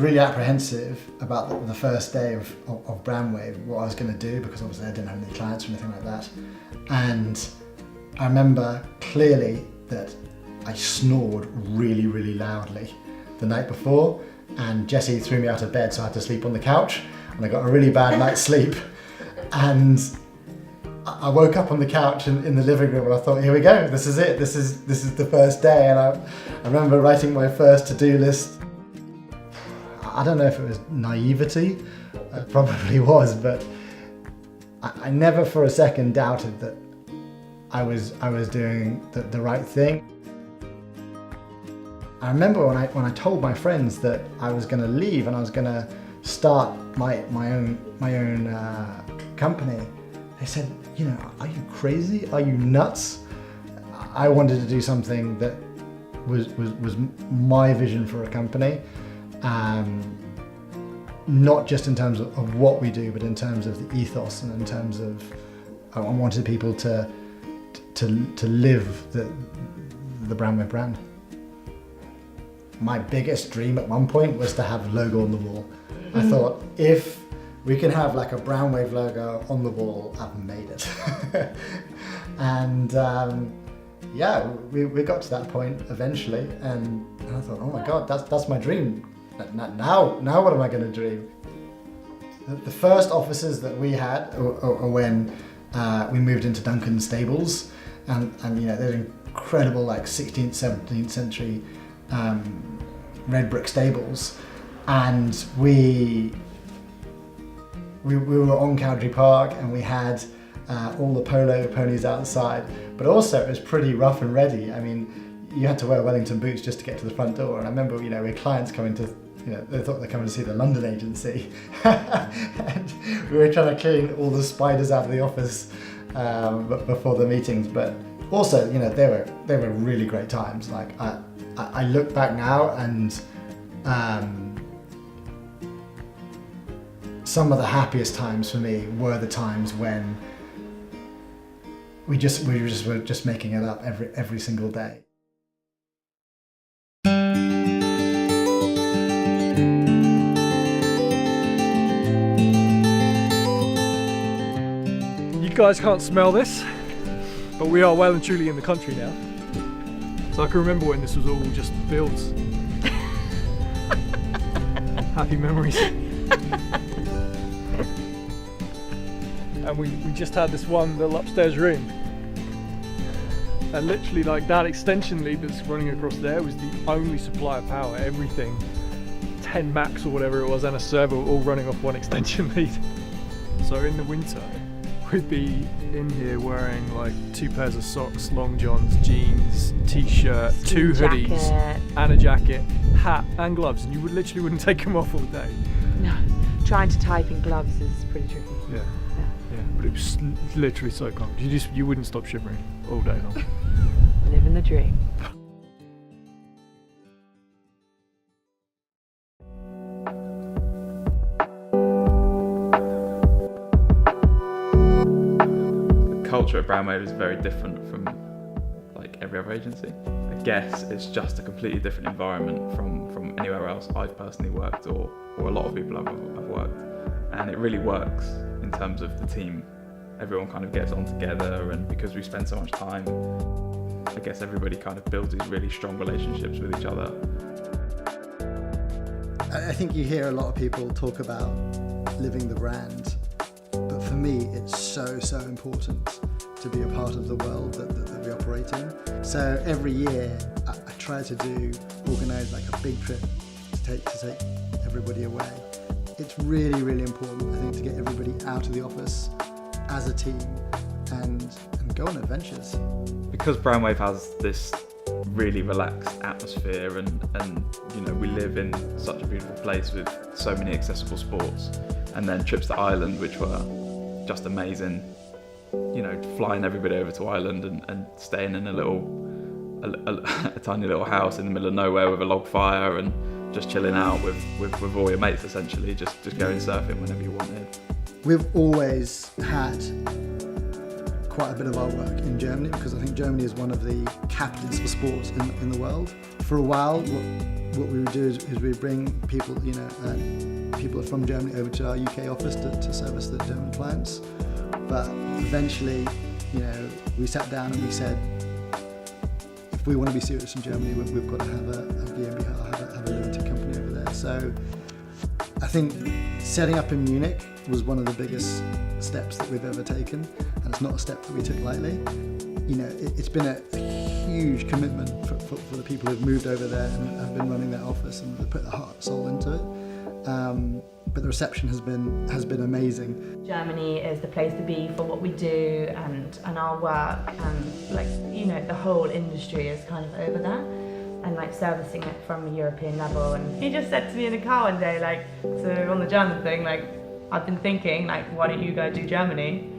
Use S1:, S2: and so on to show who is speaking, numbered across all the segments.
S1: really apprehensive about the first day of Brandwave, what I was going to do, because obviously I didn't have any clients or anything like that. And I remember clearly that I snored really, really loudly the night before, and Jessie threw me out of bed, so I had to sleep on the couch, and I got a really bad night's sleep. And I woke up on the couch in the living room, and I thought, here we go, this is it, this is the first day. And I remember writing my first to-do list. I don't know if it was naivety, it probably was, but I never for a second doubted that I was doing the right thing. I remember when I told my friends that I was going to leave and I was going to start my own company, they said, you know, are you crazy? Are you nuts? I wanted to do something that was my vision for a company. Not just in terms of what we do, but in terms of the ethos and in terms of, I wanted people to live the Brandwave brand. My biggest dream at one point was to have a logo on the wall. I thought, if we can have like a Brandwave logo on the wall, I've made it. And yeah, we got to that point eventually, and I thought, oh my God, that's my dream. Now what am I going to dream? The first offices that we had are when we moved into Duncan's stables, and you know, they're incredible, like 16th, 17th century red brick stables, and we were on Cowdrey Park, and we had all the polo ponies outside, but also it was pretty rough and ready. I mean, you had to wear Wellington boots just to get to the front door. And I remember, you know, we had clients coming to, you know, they thought they're coming to see the London agency. And we were trying to clean all the spiders out of the office before the meetings. But also, you know, they were really great times. Like I look back now, and some of the happiest times for me were the times when we were just making it up every single day.
S2: You guys can't smell this, but we are well and truly in the country now. So I can remember when this was all just fields. Happy memories. And we just had this one little upstairs room. And literally, like, that extension lead that's running across there was the only supply of power. Everything, 10 Macs or whatever it was, and a server were all running off one extension lead. So in the winter, we'd be in here wearing like 2 pairs of socks, long johns, jeans, t-shirt, 2 hoodies, and a jacket, hat and gloves, and you literally wouldn't take them off all day.
S3: No, trying to type in gloves is pretty tricky.
S2: Yeah, but it was literally so cold. You wouldn't stop shivering all day long.
S3: Living the dream.
S4: The culture at Brandwave is very different from like every other agency. I guess it's just a completely different environment from anywhere else I've personally worked, or a lot of people I've worked, and it really works in terms of the team. Everyone kind of gets on together, and because we spend so much time, I guess everybody kind of builds these really strong relationships with each other.
S1: I think you hear a lot of people talk about living the brand, but for me it's so important to be a part of the world that we operate in. So every year I try to organise like a big trip to take everybody away. It's really important, I think, to get everybody out of the office as a team and go on adventures.
S4: Because Brandwave has this really relaxed atmosphere, and you know, we live in such a beautiful place with so many accessible sports, and then trips to Ireland which were just amazing. You know, flying everybody over to Ireland and staying in a tiny little house in the middle of nowhere with a log fire, and just chilling out with all your mates, essentially, just going surfing whenever you wanted.
S1: We've always had quite a bit of our work in Germany, because I think Germany is one of the capitals for sports in the world. For a while, what we would do is we bring people, people from Germany over to our UK office to service the German clients. But eventually, we sat down and we said, if we want to be serious in Germany, we've got to have a GmbH, have a limited company over there. So I think setting up in Munich was one of the biggest steps that we've ever taken, and it's not a step that we took lightly. It's been a huge commitment for the people who've moved over there and have been running their office, and they put their heart and soul into it. But the reception has been amazing.
S5: Germany is the place to be for what we do and our work, and the whole industry is kind of over there, and servicing it from a European level. And he just said to me in the car one day, so on the German thing, I've been thinking, why don't you go do Germany?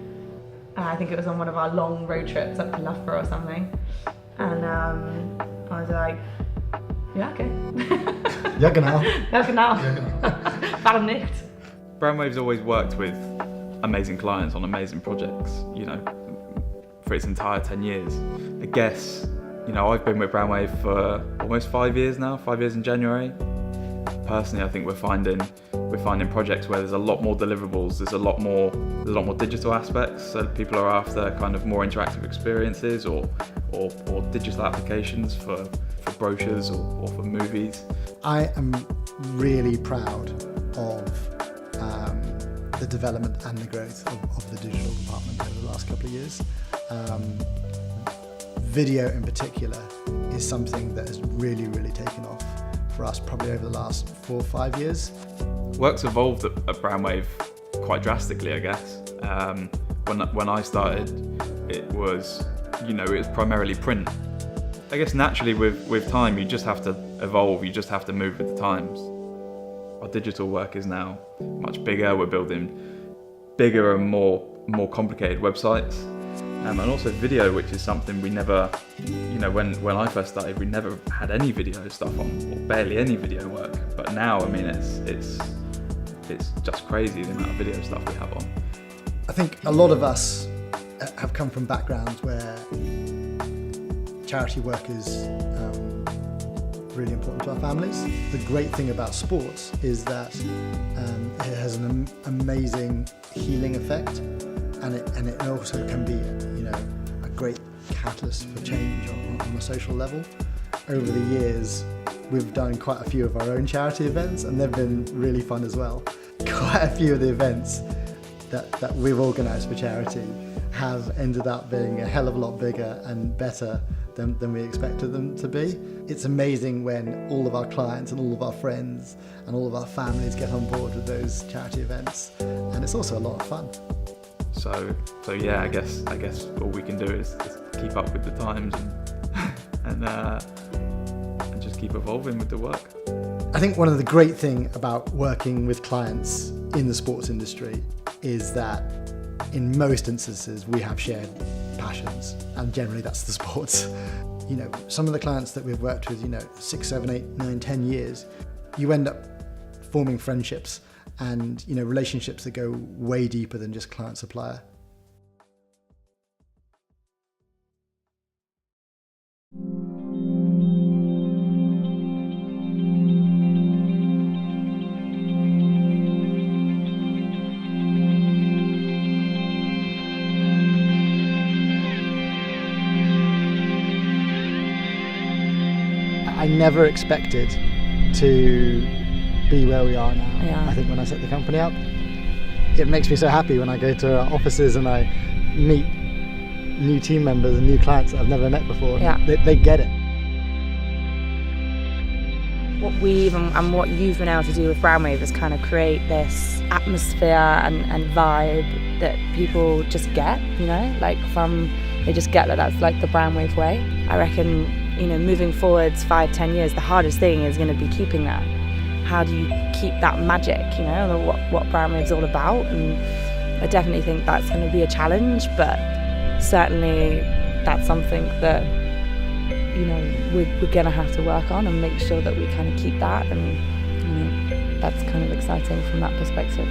S5: And I think it was on one of our long road trips up to Loughborough or something. And I was like, ja, okay.
S1: Ja, genau.
S5: Ja, genau. Warum nicht?
S4: Brandwave's always worked with amazing clients on amazing projects, for its entire 10 years. I guess, I've been with Brandwave for almost 5 years now, 5 years in January. Personally, I think we're finding projects where there's a lot more deliverables, there's a lot more digital aspects, so people are after kind of more interactive experiences or digital applications for brochures or for movies. I
S1: am really proud of the development and the growth of the digital department over the last couple of years. Video in particular is something that has really, really taken off for us probably over the last 4 or 5 years.
S4: Work's evolved at Brandwave quite drastically, I guess. When I started, it was primarily print. I guess naturally with time you just have to evolve, you just have to move with the times. Our digital work is now much bigger, we're building bigger and more complicated websites. And also video, which is something we never, when I first started, we never had any video stuff on, or barely any video work. But now, it's just crazy the amount of video stuff we have on.
S1: I think a lot of us have come from backgrounds where charity work is really important to our families. The great thing about sports is that it has an amazing healing effect, and it also can be a great catalyst for change on a social level. Over the years, we've done quite a few of our own charity events, and they've been really fun as well. Quite a few of the events that we've organised for charity have ended up being a hell of a lot bigger and better than we expected them to be. It's amazing when all of our clients and all of our friends and all of our families get on board with those charity events, and it's also a lot of fun.
S4: So yeah, I guess all we can do is keep up with the times and just keep evolving with the work.
S1: I think one of the great things about working with clients in the sports industry is that in most instances we have shared passions, and generally that's the sports. Some of the clients that we've worked with, 6, 7, 8, 9, 10 years, you end up forming friendships and relationships that go way deeper than just client-supplier. I never expected to be where we are now.
S5: Yeah.
S1: I think when I set the company up, it makes me so happy when I go to our offices and I meet new team members and new clients that I've never met before.
S5: Yeah.
S1: They get it.
S5: What we've and what you've been able to do with Brandwave is kind of create this atmosphere and vibe that people just get, they just get that that's like the Brandwave way. I reckon, moving forwards 5-10 years, the hardest thing is going to be keeping that. How do you keep that magic, what Brandwave's all about? And I definitely think that's going to be a challenge, but certainly that's something that, we're going to have to work on and make sure that we kind of keep that, and that's kind of exciting from that perspective.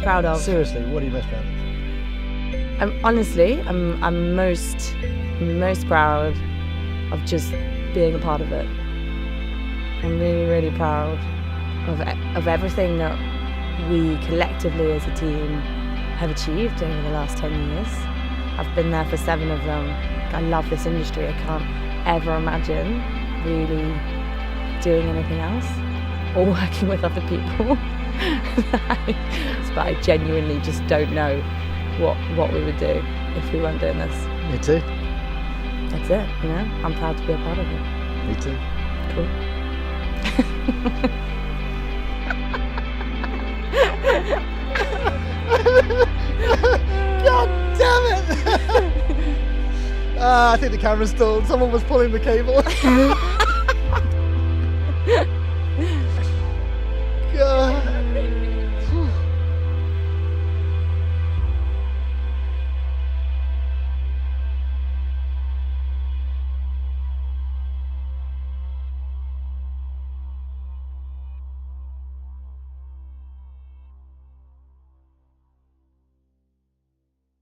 S5: proud of?
S1: Seriously, what are you most proud of?
S5: I'm most proud of just being a part of it. I'm really, really proud of everything that we collectively as a team have achieved over the last 10 years. I've been there for 7 of them. I love this industry. I can't ever imagine really doing anything else or working with other people. But I genuinely just don't know what we would do if we weren't doing this.
S1: Me too.
S5: That's it, you know? I'm proud to be a part of it.
S1: Me too.
S5: Cool.
S1: God damn it! I think the camera's stalled. Someone was pulling the cable.